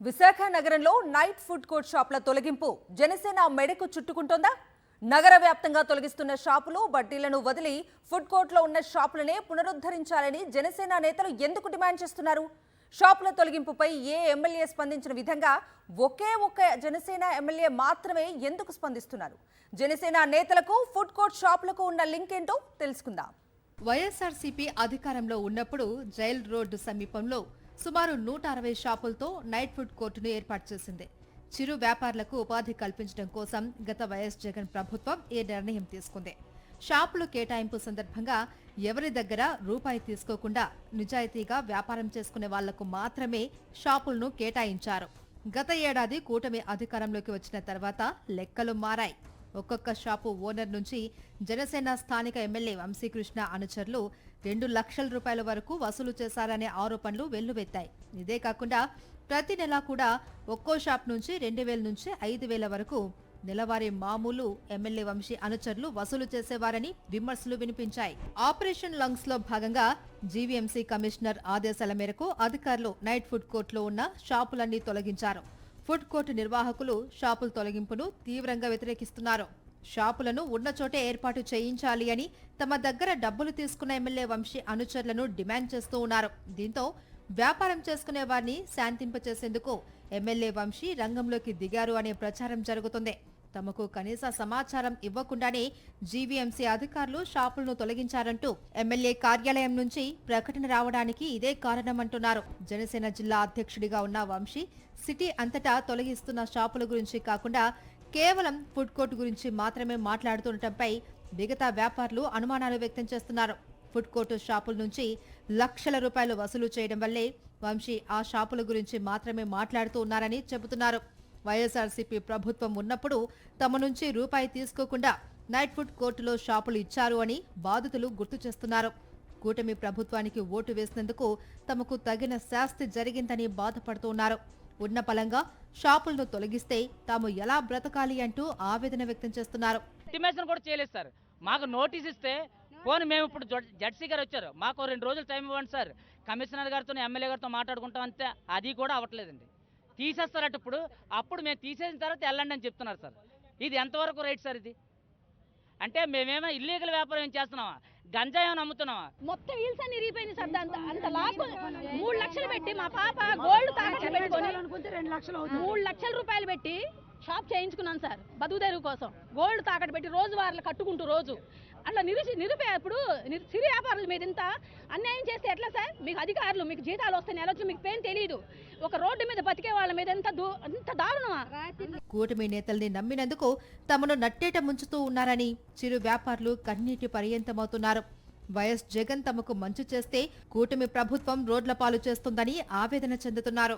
విశాఖ నగరంలో night food court షాపుల తొలగింపు జనసేన మెడకు చుట్టుకుంటోందా? నగర వ్యాప్తంగా తొలగిస్తున్న షాపులు బడ్డీలను వదిలి ఫుడ్ కోర్టులో ఉన్న షాపులనే పునరుద్ధరించాలని జనసేన నేతలు ఎందుకు డిమాండ్ చేస్తున్నారు? షాపుల తొలగింపుపై ఏ ఎమ్మెల్యే స్పందించిన విధంగా ఒకే ఒక్క జనసేన ఎమ్మెల్యే మాత్రమే ఎందుకు స్పందిస్తున్నారు? జనసేన నేతలకు ఫుడ్ కోర్ట్ షాపులకు ఉన్న లింక్ ఏంటో తెలుసుకుందాం. వైఎస్ఆర్సీపీ అధికారంలో ఉన్నప్పుడు జైల్ రోడ్డు సమీపంలో సుమారు 160 షాపులతో నైట్ ఫుడ్ కోర్టును ఏర్పాటు చేసింది. చిరు వ్యాపారులకు ఉపాధి కల్పించడం కోసం గత వైఎస్ జగన్ ప్రభుత్వం ఈ నిర్ణయం తీసుకుంది. షాపులు కేటాయింపు సందర్భంగా ఎవరి దగ్గర రూపాయి తీసుకోకుండా నిజాయితీగా వ్యాపారం చేసుకునే వాళ్లకు మాత్రమే షాపులను కేటాయించారు. గత ఏడాది కూటమి అధికారంలోకి వచ్చిన తర్వాత లెక్కలు మారాయి. ఒక్కొక్క షాపు ఓనర్ నుంచి జనసేన స్థానిక ఎమ్మెల్యే వంశీకృష్ణ అనుచరులు 2 లక్షల రూపాయల వరకు వసూలు చేశారనే ఆరోపణలు వెల్లువెత్తాయి. ఇదే కాకుండా ప్రతి నెలా కూడా ఒక్కో షాప్ నుంచి 2000 నుంచి 5000 వరకు నెలవారీ మామూలు ఎమ్మెల్యే వంశీ అనుచరులు వసూలు చేసేవారని విమర్శలు వినిపించాయి. ఆపరేషన్ లంగ్స్ లో భాగంగా జీవీఎంసీ కమిషనర్ ఆదేశాల మేరకు అధికారులు నైట్ ఫుడ్ కోర్టులో ఉన్న షాపులన్నీ తొలగించారు. ఫుడ్ కోర్టు నిర్వాహకులు షాపుల తొలగింపును తీవ్రంగా వ్యతిరేకిస్తున్నారు. షాపులను ఉన్న చోటే ఏర్పాటు చేయించాలి అని తమ దగ్గర డబ్బులు తీసుకున్న ఎమ్మెల్యే వంశీ అనుచరులను డిమాండ్ చేస్తూ ఉన్నారు. దీంతో వ్యాపారం చేసుకునే వారిని శాంతింపచేసేందుకు ఎమ్మెల్యే వంశీ రంగంలోకి దిగారు అనే ప్రచారం జరుగుతుంది. తమకు కనీస సమాచారం ఇవ్వకుండానే జీవీఎంసీ అధికారులు షాపులను తొలగించారంటూ ఎమ్మెల్యే కార్యాలయం నుంచి ప్రకటన రావడానికి ఇదే కారణమంటున్నారు. జనసేన జిల్లా అధ్యక్షుడిగా ఉన్న వంశీ సిటీ అంతటా తొలగిస్తున్న షాపుల గురించి కాకుండా కేవలం ఫుడ్ కోర్టు గురించి మాత్రమే మాట్లాడుతుండటంపై మిగతా వ్యాపారులు అనుమానాలు వ్యక్తం చేస్తున్నారు. ఫుడ్ కోర్టు షాపుల నుంచి లక్షల రూపాయలు వసూలు చేయడం వల్లే వంశీ ఆ షాపుల గురించి మాత్రమే మాట్లాడుతూ ఉన్నారని చెబుతున్నారు. వైఎస్ఆర్సీపీ ప్రభుత్వం ఉన్నప్పుడు తమ నుంచి రూపాయి తీసుకోకుండా నైట్ ఫుడ్ కోర్టులో షాపులు ఇచ్చారు అని బాధితులు గుర్తు చేస్తున్నారు. కూటమి ప్రభుత్వానికి ఓటు వేసినందుకు తమకు తగిన శాస్తి జరిగిందని బాధపడుతున్నారు. ఉన్న పలంగా షాపులను తొలగిస్తే తాము ఎలా బ్రతకాలి అంటూ ఆవేదన వ్యక్తం చేస్తున్నారు. ఇంటిమేషన్ కూడా చేయలేదు సార్. మాకు నోటీస్ ఇస్తే పోనీ మేము ఇప్పుడు జడ్సీ గారు వచ్చారు, మాకు 2 రోజులు టైం ఇవ్వండి సార్, కమిషనర్ గారితో ఎమ్మెల్యే గారితో మాట్లాడుకుంటాం అంతే. అది కూడా అవ్వట్లేదండి. తీసేస్తారట ఇప్పుడు. అప్పుడు మేము తీసేసిన తర్వాత వెళ్ళండి అని చెప్తున్నారు సార్. ఇది ఎంతవరకు రైట్ సార్? ఇది అంటే మేమేమో ఇల్లీగల్ వ్యాపారం ఏం చేస్తున్నామా? గంజాయి ఏమైనా అమ్ముతున్నావా? మొత్తం వీల్స్ అన్ని రీపోయింది సార్. అంత లాభం 3 లక్షలు పెట్టి మా పాప గోల్డ్ తాకట్టు పెట్టుకొని 3 లక్షల రూపాయలు పెట్టి షాప్ చేయించుకున్నాను సార్. బతుకుదెరువు కోసం గోల్డ్ తాకట్టు పెట్టి రోజువారీలు కట్టుకుంటూ రోజు అట్లా ఇప్పుడు సిరి వ్యాపారుల మీద ఇంత అన్యాయం చేస్తే ఎట్లా సార్? మీకు అధికారులు మీకు జీతాలు వస్తే నెలొచ్చు మీకు పేరు తెలియదు. ఒక రోడ్డు మీద బతికే వాళ్ళ మీద ఎంత దారుణమా? కూటమి నేతల్ని నమ్మినందుకు తమను నట్టేట ముంచుతూ ఉన్నారని చిరు వ్యాపారులు కన్నీటి పర్యంతమవుతున్నారు. వైఎస్ జగన్ తమకు మంచు చేస్తే కూటమి ప్రభుత్వం రోడ్ల పాలు చేస్తుందని ఆవేదన చెందుతున్నారు.